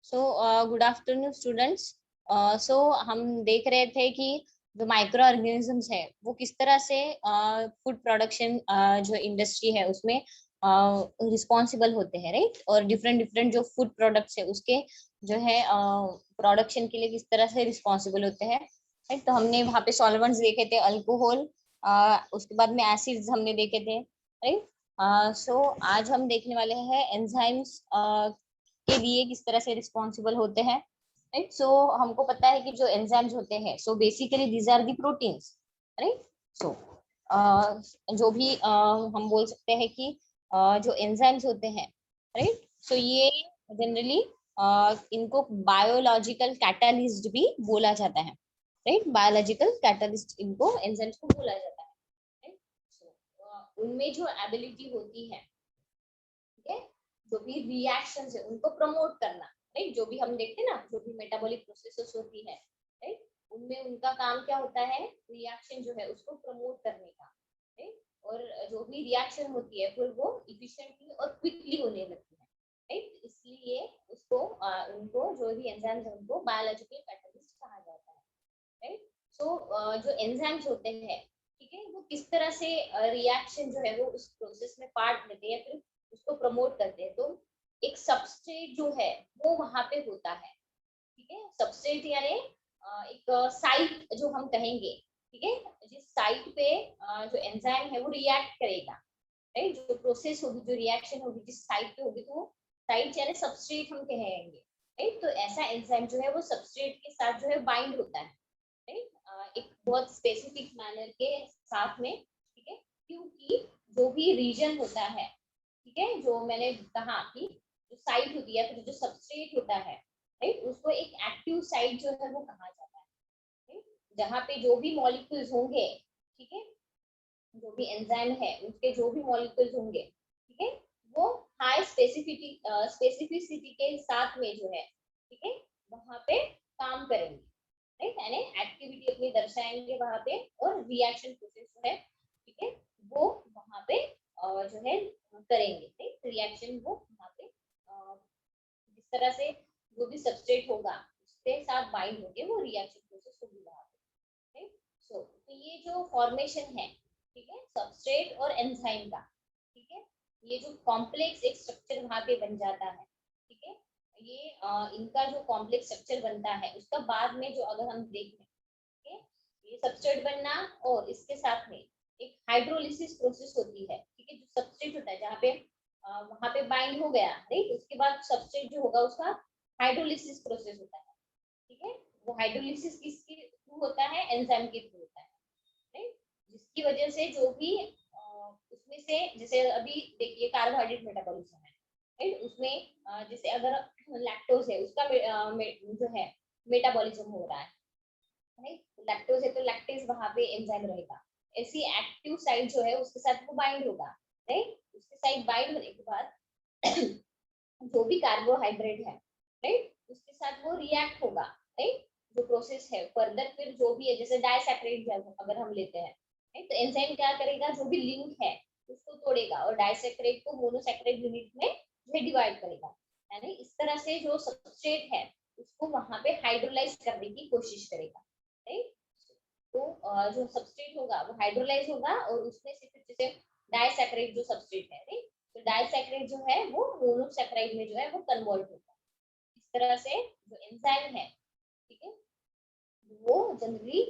सो good afternoon students. So हम देख रहे थे कि जो माइक्रो ऑर्गेनिजम्स है वो किस तरह से फूड प्रोडक्शन जो इंडस्ट्री है उसमें रिस्पॉन्सिबल होते हैं, राइट। और डिफरेंट डिफरेंट जो फूड प्रोडक्ट्स है उसके जो है प्रोडक्शन के लिए किस तरह से रिस्पॉन्सिबल होते हैं, राइट। तो हमने वहाँ पे सॉल्वेंट्स देखे थे, अल्कोहल, उसके बाद में एसिड्स हमने देखे थे, राइट। सो आज हम देखने वाले हैं एंजाइम्स के लिए किस तरह से रिस्पॉन्सिबल होते हैं, राइट। सो हमको पता है कि जो एंजाइम्स होते हैं so basically these are the proteins, right. So जो भी हम बोल सकते हैं कि जो एंजाइम्स होते हैं, राइट। सो ये जनरली इनको बायोलॉजिकल कैटालिस्ट भी बोला जाता है, राइट। बायोलॉजिकल कैटालिस्ट इनको एंजाइम्स को बोला जाता है, राइट। सो उनमें जो एबिलिटी होती है, ठीक है, जो भी रिएक्शंस है उनको प्रमोट करना, राइट। जो भी हम देखते हैं ना, जो भी मेटाबॉलिक प्रोसेसेस होती है, राइट, उनमें उनका काम क्या होता है, रिएक्शन जो है उसको प्रमोट करने का, राइट। और जो भी रिएक्शन होती है फिर वो इफिशिएंटली और क्विकली होने लगती है, राइट। इसलिए उसको उनको जो भी एंजाइम्स है उनको बायोलॉजिकल कैटलिस्ट कहा जाता है, राइट। सो जो एंजाइम्स होते हैं, ठीक है, वो किस तरह से रिएक्शन जो है वो उस प्रोसेस में पार्ट लेते हैं या फिर उसको प्रमोट करते हैं। तो एक सबस्ट्रेट जो है वो वहां पे होता है, ठीक है। सबस्ट्रेट यानी एक साइट जो हम कहेंगे, ठीक है, जिस साइट पे जो एंजाइम है वो रिएक्ट करेगा, राइट। जो प्रोसेस होगी, जो रिएक्शन होगी जिस साइट पे होगी, तो साइट यानी सबस्ट्रेट हम कहेंगे, राइट। तो ऐसा एंजाइम जो है वो सबस्ट्रेट के साथ जो है बाइंड होता है, राइट, एक बहुत स्पेसिफिक मैनर के साथ में, ठीक है। क्योंकि जो भी रीजन होता है, ठीक है, जो मैंने कहा कि जो साइट होती है फिर जो सबस्ट्रेट होता है, राइट, उसको एक एक्टिव साइट जो है वो कहा जाता है, राइट। जहाँ पे जो भी मॉलिक्यूल्स होंगे, ठीक है, जो भी एंजाइम है उसके जो भी मॉलिक्यूल्स होंगे, ठीक है, वो हाई स्पेसिफिसिटी के साथ में जो है, ठीक है, वहां पे काम करेंगे, राइट, यानी एक्टिविटी अपनी दर्शाएंगे वहां पे, और रिएक्शन प्रोसेस जो है, ठीक है, वो वहां पे जो है करेंगे, राइट। रिएक्शन वो वहां पे जिस तरह से जो भी सबस्ट्रेट होगा उसके साथ बाइंड होके वो रिएक्शन प्रोसेस होगी वहां पे, राइट। सो तो ये जो फॉर्मेशन है, ठीक है, सबस्ट्रेट और एंजाइम का, ठीक है, ये जो कॉम्प्लेक्स एक स्ट्रक्चर वहां पे बन जाता है, ठीक है। ये इनका जो कॉम्प्लेक्स स्ट्रक्चर बनता है उसका बाद में जो अगर हम देखें, ठीक है, ये सबस्ट्रेट बनना और इसके साथ में एक हाइड्रोलिसिस प्रोसेस होती है, ठीक है। जो सबस्ट्रेट होता है जहाँ पे वहां पे बाइंड हो गया, राइट, उसके बाद सबस्ट्रेट जो होगा उसका हाइड्रोलिसिस प्रोसेस होता है, ठीक है। वो हाइड्रोलिसिस किसके थ्रू होता है, एंजाइम के थ्रू होता है, राइट। जिसकी वजह से जो भी उसमें से, जैसे अभी देखिए कार्बोहाइड्रेट मेटाबॉलिज्म है, राइट, उसमें जैसे अगर लैक्टोज है उसका जो है मेटाबॉलिज्म हो रहा है, राइट। लैक्टोज है तो लैक्टेज वहां पे एंजाइम रहेगा, ऐसी एक्टिव साइट जो है उसके साथ वो बाइंड होगा, राइट। उसके साथ बाइंड होने के बाद जो भी कार्बोहाइड्रेट है, राइट, उसके साथ वो रिएक्ट होगा, राइट। जो प्रोसेस है फर्दर फिर जो भी है, जैसे डाइसैकराइड अगर हम लेते हैं, राइट, तो एंजाइम क्या करेगा, जो भी लिंक है उसको तोड़ेगा और डाइसैकराइड को मोनोसैकराइड यूनिट में जो डिवाइड करेगा, यानी इस तरह से जो सबस्ट्रेट है उसको वहां पे हाइड्रोलाइज करने की कोशिश करेगा, राइट। तो जो सबस्ट्रेट होगा वो हाइड्रोलाइज होगा और उसमें से फिर जैसे डाइसैकराइड जो सबस्ट्रेट है, राइट, तो डाइसैकराइड जो है वो मोनोसैकराइड में जो है वो कन्वर्ट होगा। इस तरह से जो एंजाइम है, ठीक है, वो जनरली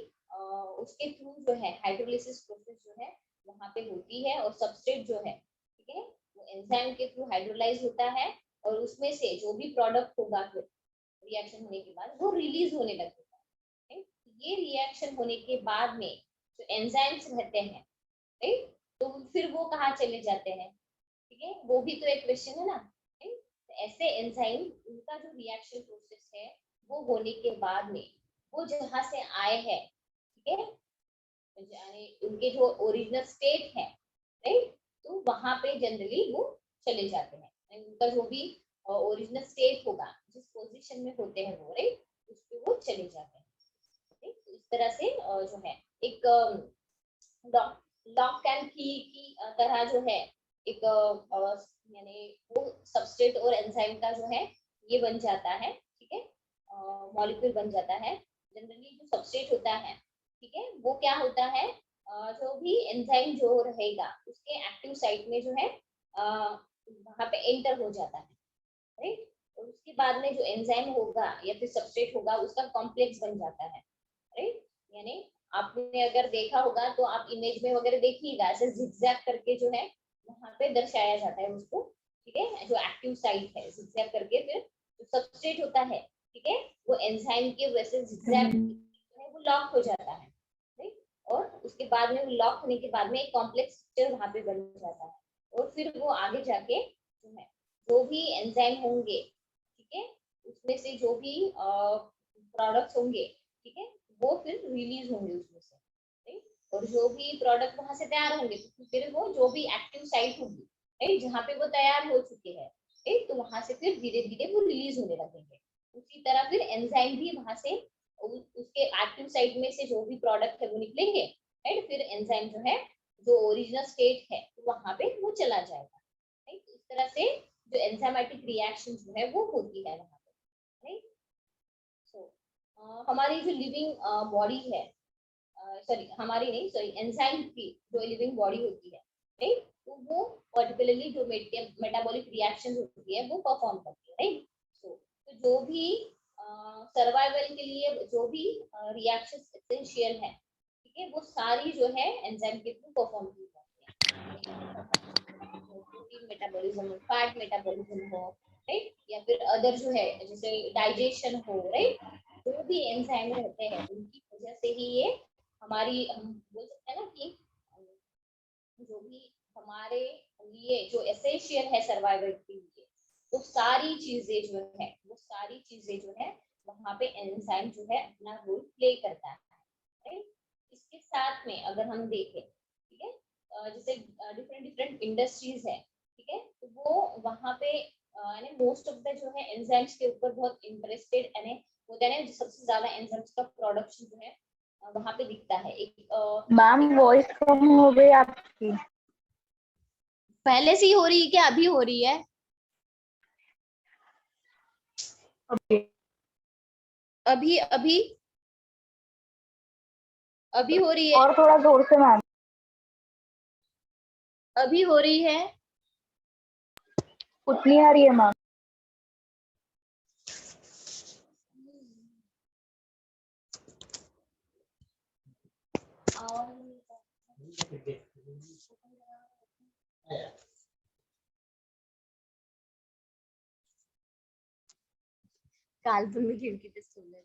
उसके थ्रू जो है हाइड्रोलिसिस प्रोसेस जो है वहां पे होती है, और सबस्ट्रेट जो है, ठीक है, वो एंजाइम के थ्रू हाइड्रोलाइज होता है, और उसमें से जो भी प्रोडक्ट होगा फिर रिएक्शन होने के बाद वो रिलीज होने लगेगा, राइट। ये रिएक्शन होने के बाद में जो एंजाइम्स रहते हैं, राइट, तो फिर वो कहाँ चले जाते हैं, ठीक है, वो भी तो एक क्वेश्चन है ना, राइट। तो ऐसे एंजाइम, उनका जो रिएक्शन प्रोसेस है वो होने के बाद में वो जहाँ से आए हैं, ठीक है, यानी उनके जो ओरिजिनल स्टेट है, राइट, तो वहां पे जनरली वो चले जाते हैं, यानी उनका जो भी ओरिजिनल स्टेट होगा जिस पोजीशन में होते हैं वो, राइट, उस पे वो चले जाते हैं, राइट। तो इस तरह से जो है एक लॉक एंड की तरह जो है एक यानी वो सबस्ट्रेट और एंजाइम का जो है ये बन जाता है, मॉलिक्यूल बन जाता है। जनरली जो सबस्ट्रेट होता है, ठीक है, वो क्या होता है, जो भी एंजाइम जो रहेगा उसके एक्टिव साइट में जो है वहां पे एंटर हो जाता है, राइट। और उसके बाद में जो एंजाइम होगा या फिर सबस्ट्रेट होगा उसका कॉम्प्लेक्स बन जाता है, राइट। यानी आपने अगर देखा होगा तो आप इमेज में वगैरह देखिएगा, ऐसे जिगजैग करके जो है वहां पे दर्शाया जाता है उसको, ठीक है, जो एक्टिव साइट है जिगजैग करके, फिर जो सबस्ट्रेट होता है, ठीक है, वो एंजाइम के वैसे जिगजैग जो है वो लॉक हो जाता है, राइट। और उसके बाद में लॉक होने के बाद में एक कॉम्प्लेक्स स्ट्रक्चर वहां पे बन जाता है, और फिर वो आगे जाके जो है जो भी एंजाइम होंगे, ठीक है, उसमें से जो भी प्रोडक्ट्स होंगे, ठीक है, वो फिर रिलीज होंगे उसमें से, राइट। और जो भी प्रोडक्ट वहां से तैयार होंगे तो फिर वो जो भी एक्टिव साइट होगी, राइट, जहाँ पे वो तैयार हो चुके हैं, राइट, तो वहां से फिर धीरे धीरे वो रिलीज होने लगेंगे। उसी तरह फिर एंजाइम भी वहां से उसके एक्टिव साइट में से जो भी प्रोडक्ट है वो निकलेंगे, राइट। फिर एंजाइम जो है जो ओरिजिनल स्टेट है वहां पे वो चला जाएगा, राइट। इस तरह से जो एंजाइमेटिक रिएक्शन जो है वो होती है वहां पे, राइट। सो हमारी जो लिविंग बॉडी है, सॉरी हमारी नहीं, सॉरी एंजाइम की जो लिविंग बॉडी होती है, राइट, तो वो पर्टिकुलरली जो मेटाबॉलिक रिएक्शन होती है वो परफॉर्म करती है, राइट। तो जो भी सर्वाइवल के लिए जो भी रिएक्शन एसेंशियल है, ठीक है, वो सारी जो है एंजाइम के थ्रू परफॉर्म की जाती है। प्रोटीन मेटाबॉलिज्म, फैट मेटाबॉलिज्म हो, राइट, या फिर अदर जो है जैसे डाइजेशन हो, राइट, जो भी एंजाइम रहते हैं उनकी वजह से ही ये हमारी, हम बोल सकते हैं ना कि जो भी हमारे लिए जो एसेंशियल है सर्वाइवल के लिए, वो सारी चीजें जो है वो सारी चीजें जो है वहां पे एंजाइम जो है अपना रोल प्ले करता है, राइट। इसके साथ में अगर हम देखें, ठीक है, जैसे डिफरेंट डिफरेंट इंडस्ट्रीज है, ठीक है, तो वो वहां पे यानी मोस्ट ऑफ द जो है एंजाइम्स के ऊपर बहुत इंटरेस्टेड यानी होता है ना, सबसे ज्यादा एंजाइम्स का प्रोडक्शन जो है वहां पे दिखता है। मैम वॉइस कम हो गई आपकी। पहले से ही हो रही है क्या अभी हो रही है? ओके। अभी अभी अभी हो रही है? और थोड़ा जोर से मैम। अभी हो रही है? उतनी आ रही है मैम। काल तुम्ही खिडकीतच ठेवलंय.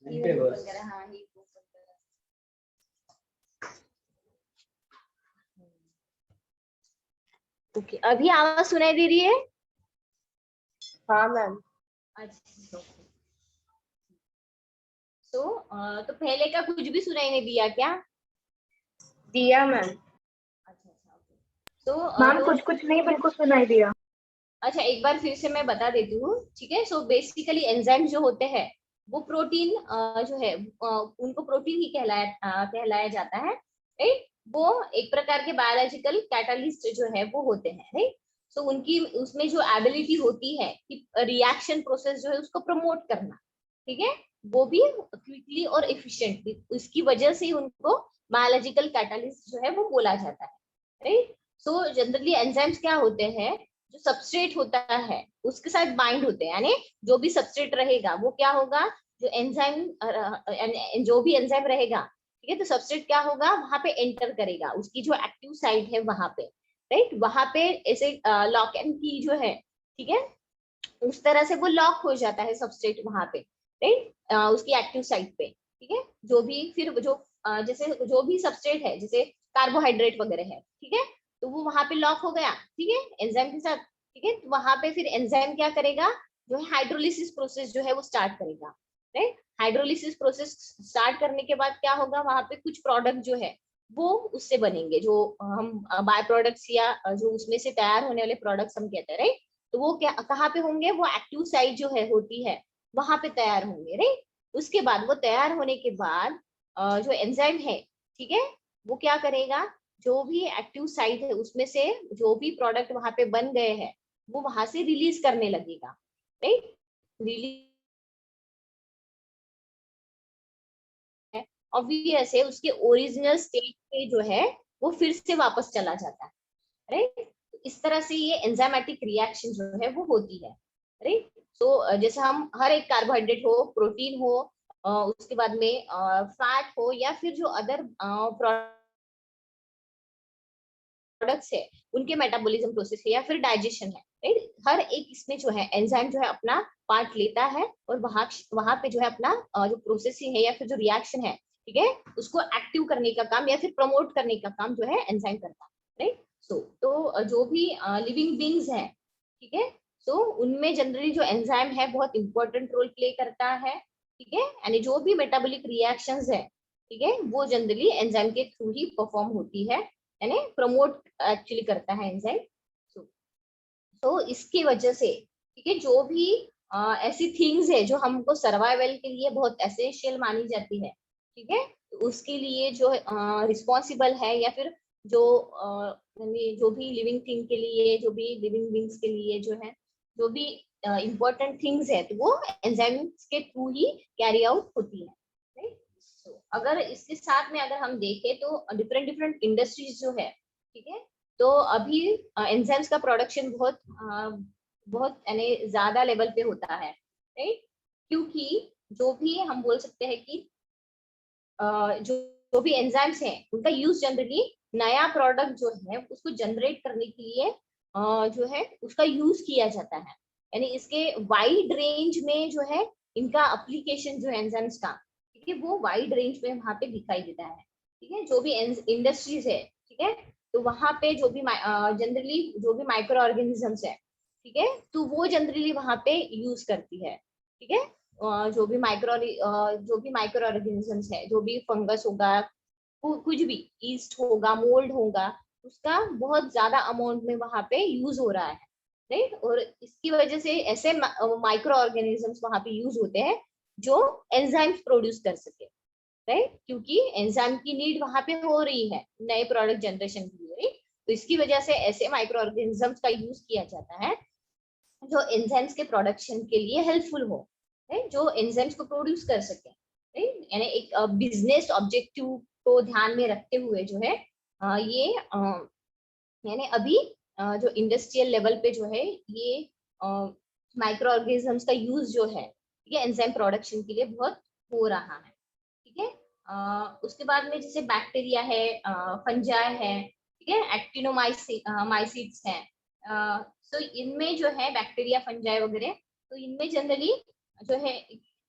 ओपन करा, हाँ ही ओपन करा. ओके, अभी आवाज सुनाई दे रही है? हाँ मैम। अच्छा, तो पहले का कुछ भी सुनाई नहीं दिया क्या? दिया मैम। अच्छा अच्छा, ओके। मैम तो कुछ कुछ नहीं, बिल्कुल सुनाई दिया। अच्छा, एक बार फिर से मैं बता देती हूँ, ठीक है। सो बेसिकली एंजाइम जो होते हैं वो प्रोटीन जो है उनको प्रोटीन ही कहलाया जाता है, राइट। वो एक प्रकार के बायोलॉजिकल कैटालिस्ट जो है वो होते हैं, राइट। सो उनकी उसमें जो एबिलिटी होती है कि रिएक्शन प्रोसेस जो है उसको प्रमोट करना, ठीक है, वो भी क्विकली और एफिशिएंटली, उसकी वजह से ही उनको बायोलॉजिकल कैटालिस्ट जो है वो बोला जाता है, राइट। सो जनरली एंजाइम्स क्या होते हैं, जो सबस्ट्रेट होता है उसके साथ बाइंड होते हैं, यानी जो भी सबस्ट्रेट रहेगा वो क्या होगा, जो एंजाइम जो भी एंजाइम रहेगा, ठीक है, तो सबस्ट्रेट क्या होगा वहां पे एंटर करेगा, उसकी जो एक्टिव साइट है वहां पे, राइट, वहां पे ऐसे लॉक एंड की जो है, ठीक है, उस तरह से वो लॉक हो जाता है सबस्ट्रेट वहां पे, राइट, उसकी एक्टिव साइट पे, ठीक है। जो भी फिर जो जैसे जो भी सबस्ट्रेट है जैसे कार्बोहाइड्रेट वगैरह है, ठीक है, तो वो वहां पे लॉक हो गया, ठीक है, एंजाइम के साथ, ठीक है, तो वहां पे फिर एंजाइम क्या करेगा, जो है हाइड्रोलिसिस प्रोसेस जो है वो स्टार्ट करेगा, राइट। हाइड्रोलिसिस प्रोसेस स्टार्ट करने के बाद क्या होगा, वहां पे कुछ प्रोडक्ट जो है वो उससे बनेंगे, जो हम बाय प्रोडक्ट्स या जो उसमें से तैयार होने वाले प्रोडक्ट्स हम कहते हैं, राइट। तो वो क्या कहाँ पे होंगे, वो एक्टिव साइट जो है होती है वहां पे तैयार होंगे, राइट। उसके बाद वो तैयार होने के बाद जो एंजाइम है, ठीक है, वो क्या करेगा, जो भी एक्टिव साइट है उसमें से जो भी प्रोडक्ट वहां पे बन गए हैं वो वहां से रिलीज करने लगेगा, राइट। रिलीज है, ऑब्वियस है उसके ओरिजिनल स्टेट पे जो है वो फिर से वापस चला जाता है, राइट। इस तरह से ये एंजाइमेटिक रिएक्शन जो है वो होती है, राइट। सो जैसे हम हर एक कार्बोहाइड्रेट हो, प्रोटीन हो, उसके बाद में फैट हो, या फिर जो अदर प्रोडक्ट्स है उनके मेटाबॉलिज्म प्रोसेस है या फिर डाइजेशन है, राइट। हर एक इसमें जो है एंजाइम जो है अपना पार्ट लेता है और वहां वहां पे जो है अपना जो प्रोसेसिंग है या फिर जो रिएक्शन है, ठीक है, उसको एक्टिव करने का काम या फिर प्रमोट करने का काम जो है एंजाइम करता है, राइट। सो तो जो भी लिविंग बींग्स है, ठीक है, सो उनमें जनरली जो एंजाइम है बहुत इंपॉर्टेंट रोल प्ले करता है, ठीक है। यानी जो भी मेटाबॉलिक रिएक्शंस है, ठीक है, वो जनरली एंजाइम के थ्रू ही परफॉर्म होती है, यानी प्रमोट एक्चुअली करता है एंजाइम। तो इसकी वजह से, ठीक है, जो भी ऐसी थिंग्स है जो हमको सर्वाइवल के लिए बहुत एसेंशियल मानी जाती है, ठीक है, तो उसके लिए जो रिस्पॉन्सिबल है या फिर जो जो भी लिविंग थिंग के लिए, जो भी लिविंग बींग्स के लिए जो है, जो भी इम्पोर्टेंट थिंग्स है, तो वो एंजाइम्स के थ्रू ही कैरी आउट होती है, राइट। अगर इसके साथ में अगर हम देखें तो डिफरेंट डिफरेंट इंडस्ट्रीज जो है, ठीक है, तो अभी एंजाइम्स का प्रोडक्शन बहुत बहुत यानी ज्यादा लेवल पे होता है, राइट। क्योंकि जो भी हम बोल सकते हैं कि जो भी एंजाइम्स हैं उनका यूज जनरली नया प्रोडक्ट जो है उसको जनरेट करने के लिए जो है उसका यूज किया जाता है, यानी इसके वाइड रेंज में जो है इनका एप्लीकेशन जो है एंजाइम्स का, ठीक है, वो वाइड रेंज में वहां पे दिखाई देता है, ठीक है। जो भी इंडस्ट्रीज है, ठीक है, तो वहां पे जो भी जनरली जो भी माइक्रो ऑर्गेनिजम्स है, ठीक है, तो वो जनरली वहां पे यूज करती है, ठीक है। जो भी माइक्रो ऑर्गेनिजम्स है, जो भी फंगस होगा, कुछ भी ईस्ट होगा, मोल्ड होगा, उसका बहुत ज्यादा अमाउंट में वहां पे यूज हो रहा है, राइट। और इसकी वजह से ऐसे माइक्रो ऑर्गेनिजम्स वहां पे यूज होते हैं जो एंजाइम्स प्रोड्यूस कर सके, राइट, क्योंकि एंजाइम की नीड वहां पे हो रही है नए प्रोडक्ट जनरेशन के लिए, राइट। तो इसकी वजह से ऐसे माइक्रो ऑर्गेनिजम्स का यूज किया जाता है जो एंजाइम्स के प्रोडक्शन के लिए हेल्पफुल हो, राइट, जो एंजाइम्स को प्रोड्यूस कर सके, राइट। यानी एक बिजनेस ऑब्जेक्टिव को ध्यान में रखते हुए जो है ये यानी अभी जो इंडस्ट्रियल लेवल पे जो है ये माइक्रो ऑर्गेनिजम्स का यूज जो है, ठीक है, एंजाइम प्रोडक्शन के लिए बहुत हो रहा है, ठीक है। उसके बाद में जैसे बैक्टीरिया है, फंजाई है, ठीक है, एक्टिनोमाइसिट्स है, तो इनमें जो है बैक्टीरिया, फंजाई वगैरह, तो इनमें जनरली जो है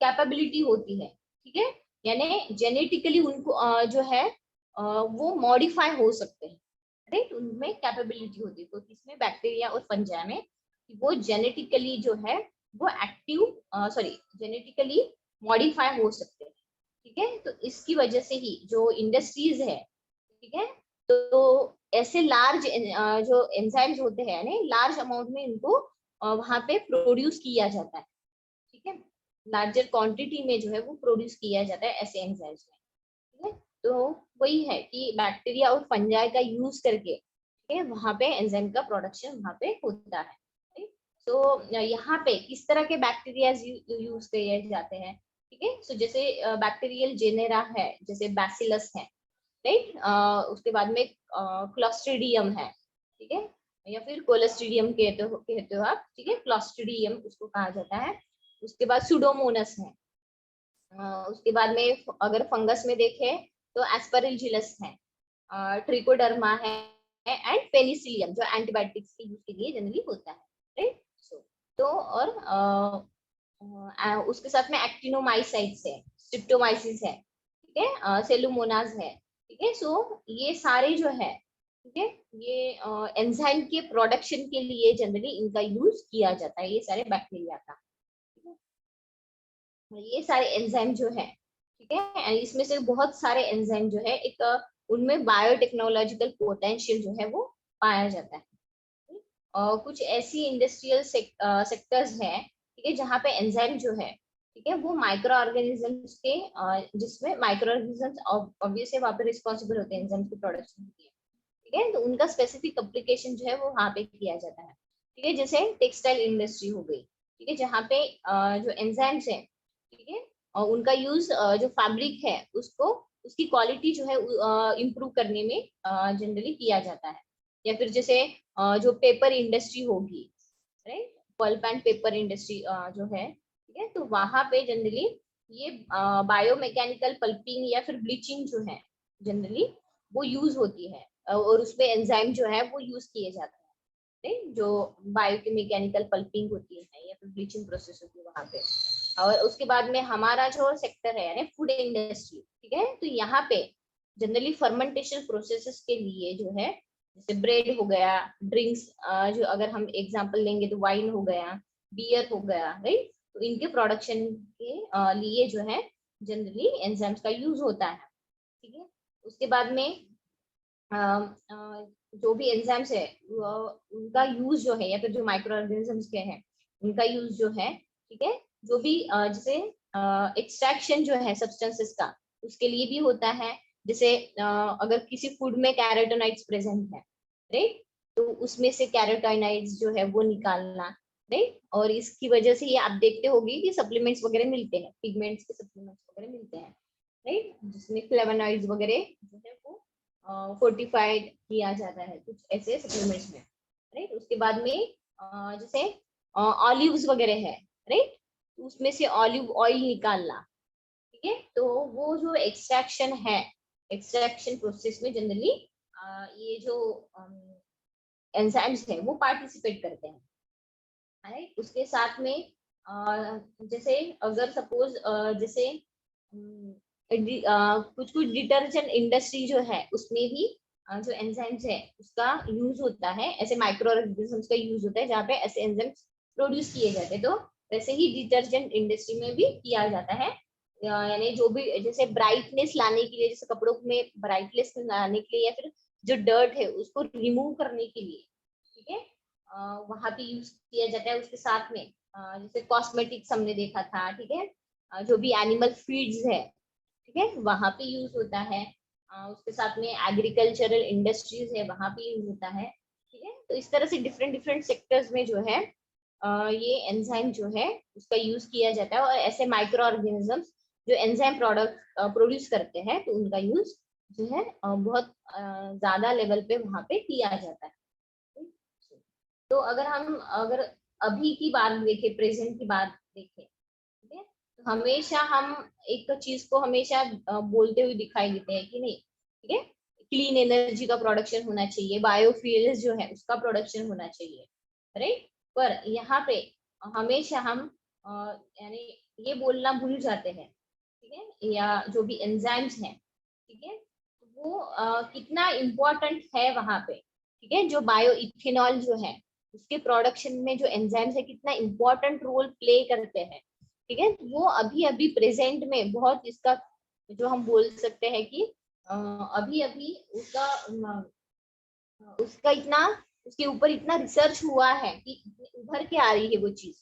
कैपेबिलिटी होती है, ठीक है, यानी जेनेटिकली उनको जो है वो मॉडिफाई हो सकते हैं, राइट, उनमें कैपेबिलिटी होती है। तो इसमें बैक्टीरिया और फंजाई में वो जेनेटिकली जो है वो एक्टिव जेनेटिकली मॉडिफाई हो सकते हैं, ठीक है। तो इसकी वजह से ही जो इंडस्ट्रीज है, ठीक है, तो ऐसे लार्ज जो एंजाइम्स होते हैं यानी लार्ज अमाउंट में इनको वहां पे प्रोड्यूस किया जाता है, ठीक है, लार्जर क्वांटिटी में जो है वो प्रोड्यूस किया जाता है ऐसे एंजाइम्स में, ठीक है। तो वही है कि बैक्टीरिया और फंजाई का यूज करके, ठीक है, वहां पे एंजाइम का प्रोडक्शन वहां पे होता है, तो यहाँ पे किस तरह के बैक्टीरिया यूज किए जाते हैं, ठीक है। सो जैसे बैक्टीरियल जेनेरा है, जैसे बैसिलस है, राइट, उसके बाद में क्लॉस्ट्रिडियम है, ठीक है, या फिर कोलेस्ट्रिडियम कहते हो आप, ठीक है, क्लॉस्ट्रिडियम उसको कहा जाता है। उसके बाद सुडोमोनस है, उसके बाद में अगर फंगस में देखें तो एस्परजिलस है, ट्रिकोडर्मा है एंड पेनिसिलियम जो एंटीबायोटिक्स के यूज के लिए जनरली होता है, राइट। तो और उसके साथ में एक्टिनोमाइसाइट्स है, स्ट्रिप्टोमाइसिस है, ठीक है, सेलुमोनाज है, ठीक है। सो ये सारे जो है, ठीक है, ये एंजाइम के प्रोडक्शन के लिए जनरली इनका यूज किया जाता है, ये सारे बैक्टीरिया का, ये सारे एंजाइम जो है, ठीक है, इसमें से बहुत सारे एंजाइम जो है एक उनमें बायोटेक्नोलॉजिकल पोटेंशियल जो है वो पाया जाता है। कुछ ऐसी इंडस्ट्रियल सेक्टर्स हैं, ठीक है, जहाँ पे एंजाइम जो है, ठीक है, वो माइक्रो ऑर्गेनिजम्स के जिसमें माइक्रो ऑर्गेनिजम्स ऑब्वियसली वहाँ पे रिस्पॉन्सिबल होते हैं एंजाइम्स की प्रोडक्शन के लिए। ठीक है, तो उनका स्पेसिफिक एप्लीकेशन जो है वो वहाँ पे किया जाता है। ठीक है, जैसे टेक्सटाइल इंडस्ट्री हो गई, ठीक है, जहाँ पे जो एंजाइम्स है, ठीक है, और उनका यूज जो फैब्रिक है उसको उसकी क्वालिटी जो है इम्प्रूव करने में जनरली किया जाता है। या फिर जैसे जो पेपर इंडस्ट्री होगी, right, pulp and paper industry जो है, ठीक है, तो वहां पे जनरली ये बायोमैकेनिकल पल्पिंग या फिर ब्लीचिंग जो है जनरली वो यूज होती है, और उसमें एंजाइम जो है वो यूज किए जाते हैं, right? जो बायोमैकेनिकल पल्पिंग होती है या फिर ब्लीचिंग प्रोसेस होती है वहां पे। और उसके बाद में हमारा जो सेक्टर है यानी फूड इंडस्ट्री, ठीक है, तो यहाँ पे जनरली फर्मेंटेशन प्रोसेसेस के लिए जो है, जैसे ब्रेड हो गया, ड्रिंक्स, जो अगर हम एग्जांपल लेंगे तो वाइन हो गया, बियर हो गया, राइट, तो इनके प्रोडक्शन के लिए जो है जनरली एंजाइम्स का यूज होता है। ठीक है, उसके बाद में जो भी एंजाइम्स है उनका यूज जो है, या फिर जो माइक्रो ऑर्गेनिजम्स के हैं उनका यूज जो है, ठीक है, जो भी जैसे एक्सट्रैक्शन जो है सब्सटेंसेस का उसके लिए भी होता है। जैसे अगर किसी फूड में कैरोटीनॉइड्स प्रेजेंट है, राइट, तो उसमें से कैरोटीनॉइड्स जो है वो निकालना, राइट, और इसकी वजह से ये आप देखते होंगे कि सप्लीमेंट्स वगैरह मिलते हैं, पिगमेंट्स के सप्लीमेंट्स वगैरह मिलते हैं, राइट, जिसमें फ्लेवोनॉइड्स वगैरह जो है वो फोर्टिफाइड किया जाता है कुछ ऐसे सप्लीमेंट्स में, राइट। उसके बाद में जैसे ऑलिव्स वगैरह है, राइट, उसमें से ऑलिव ऑयल निकालना, ठीक है, तो वो जो एक्सट्रैक्शन है, एक्सट्रैक्शन प्रोसेस में जनरली ये जो एंजाइम्स है वो पार्टिसिपेट करते हैं, राइट। उसके साथ में जैसे अगर सपोज जैसे कुछ कुछ डिटर्जेंट इंडस्ट्री जो है उसमें भी जो एंजाइम्स है उसका यूज होता है, ऐसे माइक्रो ऑर्गेनिजम्स का यूज होता है जहाँ पे ऐसे एंजाइम्स प्रोड्यूस किए जाते हैं, तो वैसे ही डिटर्जेंट इंडस्ट्री में भी किया जाता है। यानी जो भी जैसे ब्राइटनेस लाने के लिए, जैसे कपड़ों में ब्राइटनेस लाने के लिए, या फिर जो डर्ट है उसको रिमूव करने के लिए, ठीक है, वहां पे यूज किया जाता है। उसके साथ में जैसे कॉस्मेटिक्स हमने देखा था, ठीक है, जो भी एनिमल फीड्स है, ठीक है, वहां पे यूज होता है। उसके साथ में एग्रीकल्चरल इंडस्ट्रीज है, वहां पे यूज होता है। ठीक है, तो इस तरह से डिफरेंट डिफरेंट सेक्टर्स में जो है ये एंजाइम जो है उसका यूज किया जाता है, और ऐसे माइक्रो ऑर्गेनिजम्स जो एंजाइम प्रोडक्ट प्रोड्यूस करते हैं तो उनका यूज जो है बहुत ज्यादा लेवल पे वहां पे किया जाता है। तो अगर अभी की बात देखें, प्रेजेंट की बात देखें, ठीक है, तो हमेशा हम एक चीज को हमेशा बोलते हुए दिखाई देते हैं कि नहीं, ठीक है, क्लीन एनर्जी का प्रोडक्शन होना चाहिए, बायोफ्यूल्स जो है उसका प्रोडक्शन होना चाहिए, राइट। पर यहाँ पे हमेशा हम यानी ये बोलना भूल जाते हैं, ठीक है, या जो भी एंजाइम्स हैं, ठीक है, वो कितना इम्पोर्टेंट है वहां पे, ठीक है, जो बायो इथेनॉल जो है उसके प्रोडक्शन में जो एंजाइम्स है कितना इम्पोर्टेंट रोल प्ले करते हैं, ठीक है, वो अभी अभी प्रेजेंट में बहुत इसका जो हम बोल सकते हैं कि अभी अभी उसका इतना उसके ऊपर इतना रिसर्च हुआ है कि उभर के आ रही है वो चीज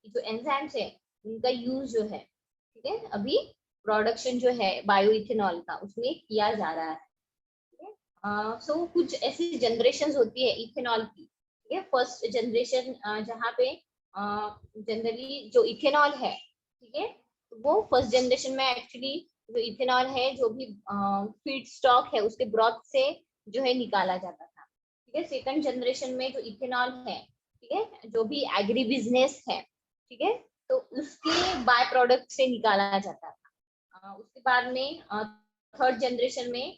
कि जो एंजाइम्स है उनका यूज जो है, ठीक है, अभी प्रोडक्शन जो है बायो इथेनॉल का उसमें किया जा रहा है। सो कुछ ऐसी जनरेशन होती है इथेनॉल की, ठीक है, फर्स्ट जनरेशन जहाँ पे जनरली जो इथेनॉल है, ठीक है, वो फर्स्ट जनरेशन में एक्चुअली जो इथेनॉल है जो भी फीड स्टॉक है उसके ब्रॉथ से जो है निकाला जाता था। ठीक है, सेकंड जनरेशन में जो इथेनॉल है, ठीक है, जो भी एग्री बिजनेस है, ठीक है, तो उसके बाय प्रोडक्ट से निकाला जाता था। उसके बाद में थर्ड जनरेशन में